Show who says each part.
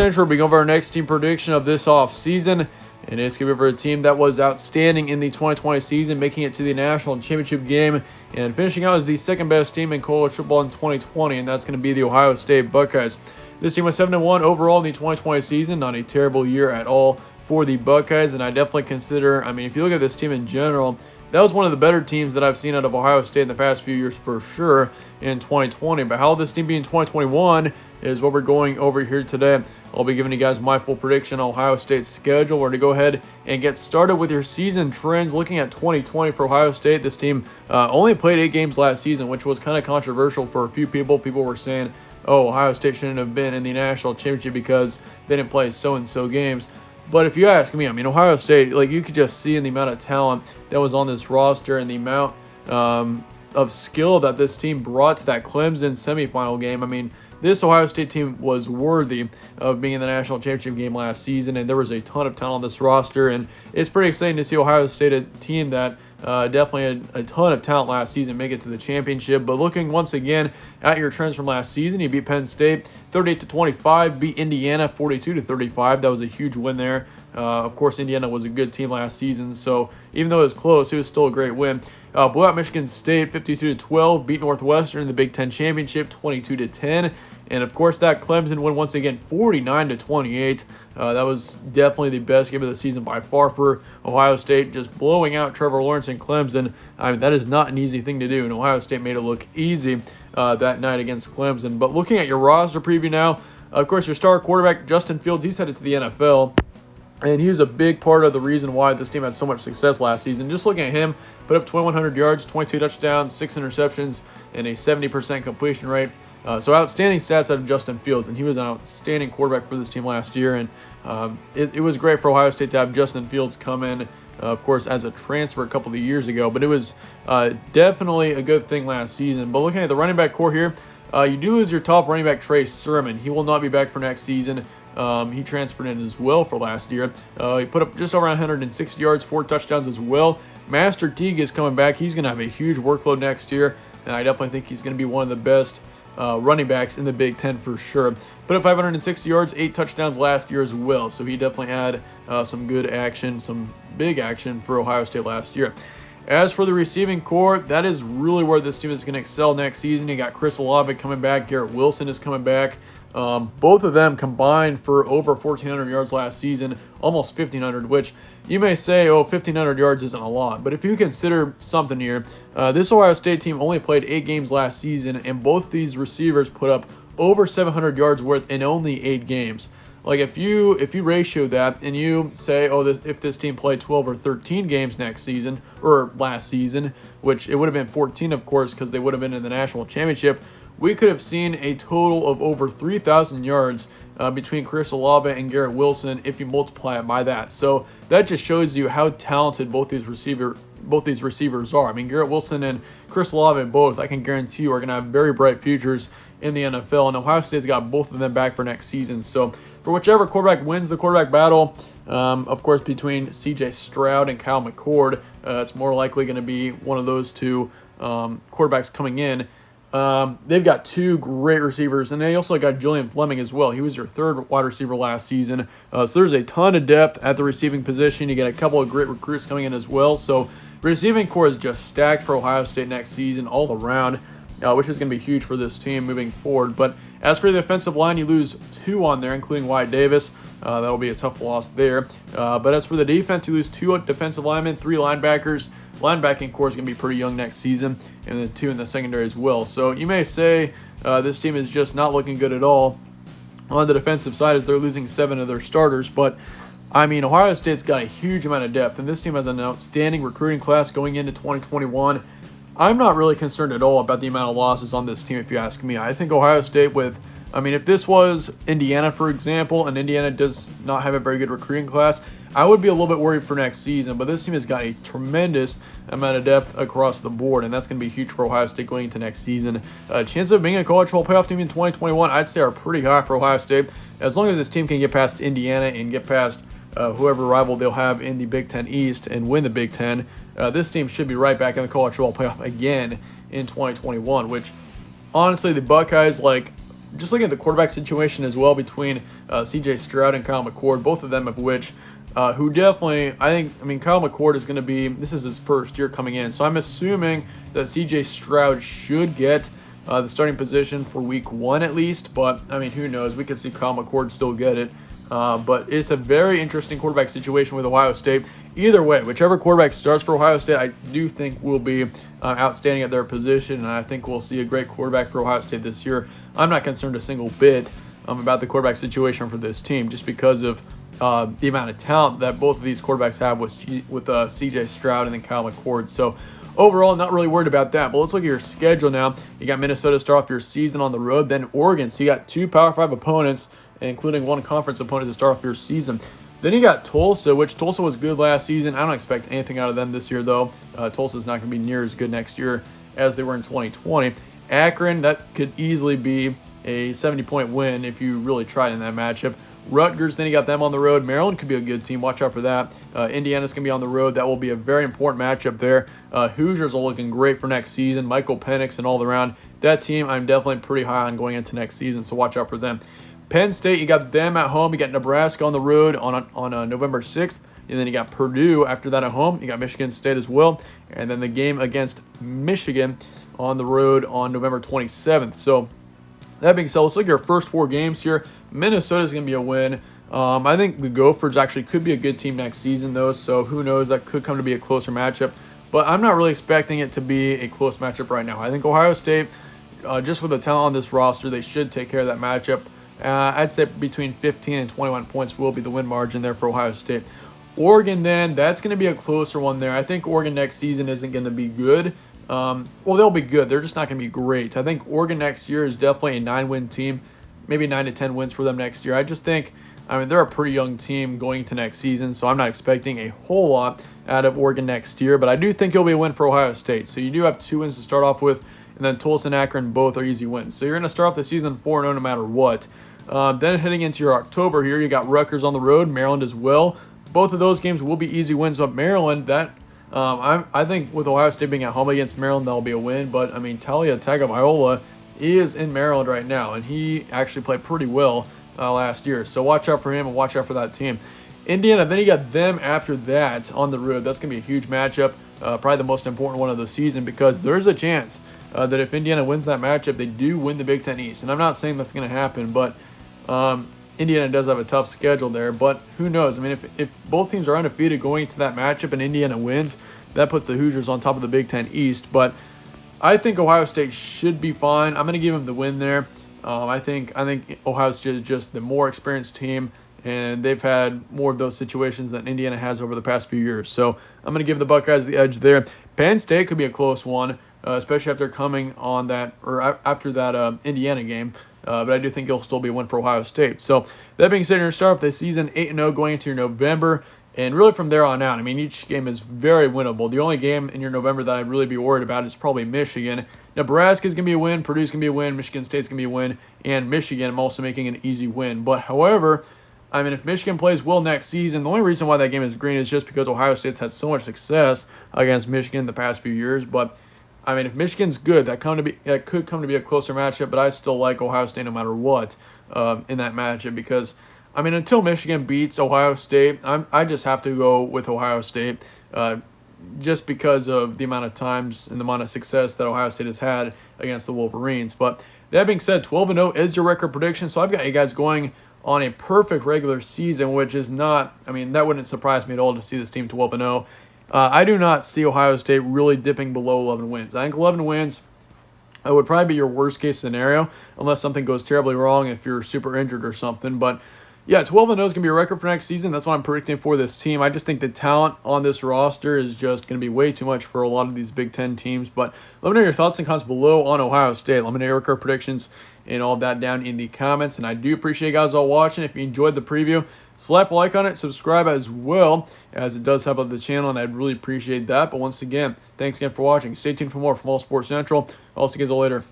Speaker 1: Central, we go over our next team prediction of this off season, and it's going to be for a team that was outstanding in the 2020 season, making it to the national championship game and finishing out as the second best team in college football in 2020, and that's going to be the Ohio State Buckeyes. This team was 7-1 overall in the 2020 season, not a terrible year at all for the Buckeyes, and I definitely consider, if you look at this team in general, that was one of the better teams that I've seen out of Ohio State in the past few years for sure in 2020. But how will this team be in 2021 is what we're going over here today. I'll be giving you guys my full prediction on Ohio State's schedule. We're going to go ahead and get started with your season trends. Looking at 2020 for Ohio State, this team only played 8 games last season, which was kind of controversial for a few people. People were saying, oh, Ohio State shouldn't have been in the national championship because they didn't play so-and-so games. But if you ask me, Ohio State, you could just see in the amount of talent that was on this roster and the amount of skill that this team brought to that Clemson semifinal game. This Ohio State team was worthy of being in the national championship game last season, and there was a ton of talent on this roster, and it's pretty exciting to see Ohio State, a team that definitely had a ton of talent last season, make it to the championship. But looking once again at your trends from last season, you beat Penn State 38-25, beat Indiana 42-35. That was a huge win there. Of course, Indiana was a good team last season, so even though it was close, it was still a great win. Blew out Michigan State 52-12, beat Northwestern in the Big Ten Championship 22-10. And of course, that Clemson win once again 49-28. That was definitely the best game of the season by far for Ohio State, just blowing out Trevor Lawrence and Clemson. That is not an easy thing to do, and Ohio State made it look easy that night against Clemson. But looking at your roster preview now, of course, your star quarterback, Justin Fields, he's headed to the NFL. And he was a big part of the reason why this team had so much success last season. Just looking at him, put up 2,100 yards, 22 touchdowns, 6 interceptions, and a 70% completion rate. So outstanding stats out of Justin Fields, and he was an outstanding quarterback for this team last year. And it was great for Ohio State to have Justin Fields come in, of course, as a transfer a couple of years ago. But it was definitely a good thing last season. But looking at the running back core here, you do lose your top running back, Trey Sermon. He will not be back for next season. He transferred in as well for last year. He put up just over 160 yards, 4 touchdowns as well. Master Teague is coming back. He's going to have a huge workload next year, and I definitely think he's going to be one of the best running backs in the Big Ten for sure. Put up 560 yards, 8 touchdowns last year as well, so he definitely had some good action, some big action for Ohio State last year. As for the receiving core, that is really where this team is going to excel next season. You got Chris Olave coming back. Garrett Wilson is coming back. Both of them combined for over 1,400 yards last season, almost 1,500, which you may say, oh, 1,500 yards isn't a lot. But if you consider something here, this Ohio State team only played 8 games last season, and both these receivers put up over 700 yards worth in only 8 games. If you ratio that and you say, oh, if this team played 12 or 13 games next season, or last season, which it would have been 14, of course, because they would have been in the national championship, we could have seen a total of over 3,000 yards between Chris Olave and Garrett Wilson if you multiply it by that. So that just shows you how talented both these receivers are. Garrett Wilson and Chris Olave both, I can guarantee you, are going to have very bright futures in the NFL, and Ohio State's got both of them back for next season. So for whichever quarterback wins the quarterback battle, of course, between C.J. Stroud and Kyle McCord, it's more likely going to be one of those two quarterbacks coming in. They've got 2 great receivers, and they also got Julian Fleming as well. He was your 3rd wide receiver last season. So there's a ton of depth at the receiving position. You get a couple of great recruits coming in as well. So receiving core is just stacked for Ohio State next season all around, which is going to be huge for this team moving forward. But as for the offensive line, you lose 2 on there, including Wyatt Davis. That'll be a tough loss there. But as for the defense, you lose 2 defensive linemen, 3 linebackers. Linebacking core is going to be pretty young next season, and then 2 in the secondary as well. So you may say this team is just not looking good at all on the defensive side as they're losing 7 of their starters. But, Ohio State's got a huge amount of depth, and this team has an outstanding recruiting class going into 2021. I'm not really concerned at all about the amount of losses on this team, if you ask me. I think Ohio State if this was Indiana, for example, and Indiana does not have a very good recruiting class, I would be a little bit worried for next season. But this team has got a tremendous amount of depth across the board, and that's going to be huge for Ohio State going into next season. Chances of being a college football playoff team in 2021, I'd say, are pretty high for Ohio State. As long as this team can get past Indiana and get past whoever rival they'll have in the Big Ten East and win the Big Ten, this team should be right back in the college football playoff again in 2021, which honestly the Buckeyes, just looking at the quarterback situation as well between C.J. Stroud and Kyle Mccord, both of them of which who definitely, Kyle Mccord is going to be, this is his first year coming in. So I'm assuming that C.J. Stroud should get the starting position for week 1 at least. But, who knows? We could see Kyle McCord still get it. But it's a very interesting quarterback situation with Ohio State. Either way, whichever quarterback starts for Ohio State, I do think will be outstanding at their position. And I think we'll see a great quarterback for Ohio State this year. I'm not concerned a single bit about the quarterback situation for this team just because of the amount of talent that both of these quarterbacks have with C.J. Stroud and then Kyle McCord. So overall, not really worried about that. But let's look at your schedule now. You got Minnesota to start off your season on the road, then Oregon. So you got 2 Power 5 opponents, including 1 conference opponent to start off your season. Then you got Tulsa, which Tulsa was good last season. I don't expect anything out of them this year, though. Tulsa's not going to be near as good next year as they were in 2020. Akron, that could easily be a 70-point win if you really tried in that matchup. Rutgers, then you got them on the road. Maryland could be a good team. Watch out for that. Indiana's going to be on the road. That will be a very important matchup there. Hoosiers are looking great for next season. Michael Penix and all around. That team I'm definitely pretty high on going into next season, so watch out for them. Penn State, you got them at home. You got Nebraska on the road on November 6th. And then you got Purdue after that at home. You got Michigan State as well. And then the game against Michigan on the road on November 27th. So that being said, let's look at your first 4 games here. Minnesota's going to be a win. I think the Gophers actually could be a good team next season, though. So who knows? That could come to be a closer matchup. But I'm not really expecting it to be a close matchup right now. I think Ohio State, just with the talent on this roster, they should take care of that matchup. I'd say between 15 and 21 points will be the win margin there for Ohio State. Oregon, then, that's going to be a closer one there. I think Oregon next season isn't going to be good. They'll be good. They're just not going to be great. I think Oregon next year is definitely a 9-win team, maybe 9 to 10 wins for them next year. I just think, they're a pretty young team going to next season, so I'm not expecting a whole lot out of Oregon next year, but I do think it'll be a win for Ohio State. So you do have 2 wins to start off with, and then Tulsa and Akron both are easy wins. So you're going to start off the season 4-0 no matter what. Then heading into your October here, you got Rutgers on the road, Maryland as well. Both of those games will be easy wins, but Maryland, I think with Ohio State being at home against Maryland, that'll be a win. But, Talia Tagovailoa is in Maryland right now, and he actually played pretty well last year. So watch out for him and watch out for that team. Indiana, then you got them after that on the road. That's going to be a huge matchup, probably the most important one of the season because there's a chance that if Indiana wins that matchup, they do win the Big Ten East. And I'm not saying that's going to happen, but Indiana does have a tough schedule there, but who knows? If both teams are undefeated going into that matchup and Indiana wins, that puts the Hoosiers on top of the Big Ten East. But I think Ohio State should be fine. I'm going to give them the win there. I think Ohio State is just the more experienced team, and they've had more of those situations than Indiana has over the past few years. So I'm going to give the Buckeyes the edge there. Penn State could be a close one, especially after coming on that or after that Indiana game. But I do think it'll still be a win for Ohio State. So that being said, you're going to start off the season 8-0 going into your November. And really from there on out, each game is very winnable. The only game in your November that I'd really be worried about is probably Michigan. Nebraska's going to be a win. Purdue's going to be a win. Michigan State's going to be a win. And Michigan, I'm also making an easy win. But however, if Michigan plays well next season, the only reason why that game is green is just because Ohio State's had so much success against Michigan the past few years. But if Michigan's good, that could come to be a closer matchup, but I still like Ohio State no matter what in that matchup because, until Michigan beats Ohio State, I just have to go with Ohio State just because of the amount of times and the amount of success that Ohio State has had against the Wolverines. But that being said, 12-0 is your record prediction, so I've got you guys going on a perfect regular season, which is not, that wouldn't surprise me at all to see this team 12-0. I do not see Ohio State really dipping below 11 wins. I think 11 wins would probably be your worst-case scenario unless something goes terribly wrong if you're super injured or something. But, yeah, 12-0 is going to be a record for next season. That's what I'm predicting for this team. I just think the talent on this roster is just going to be way too much for a lot of these Big Ten teams. But let me know your thoughts and comments below on Ohio State. Let me know your record predictions and all that down in the comments. And I do appreciate you guys all watching. If you enjoyed the preview, slap a like on it, subscribe as well, as it does help out the channel, and I'd really appreciate that. But once again, thanks again for watching. Stay tuned for more from All Sports Central. I'll see you guys all later.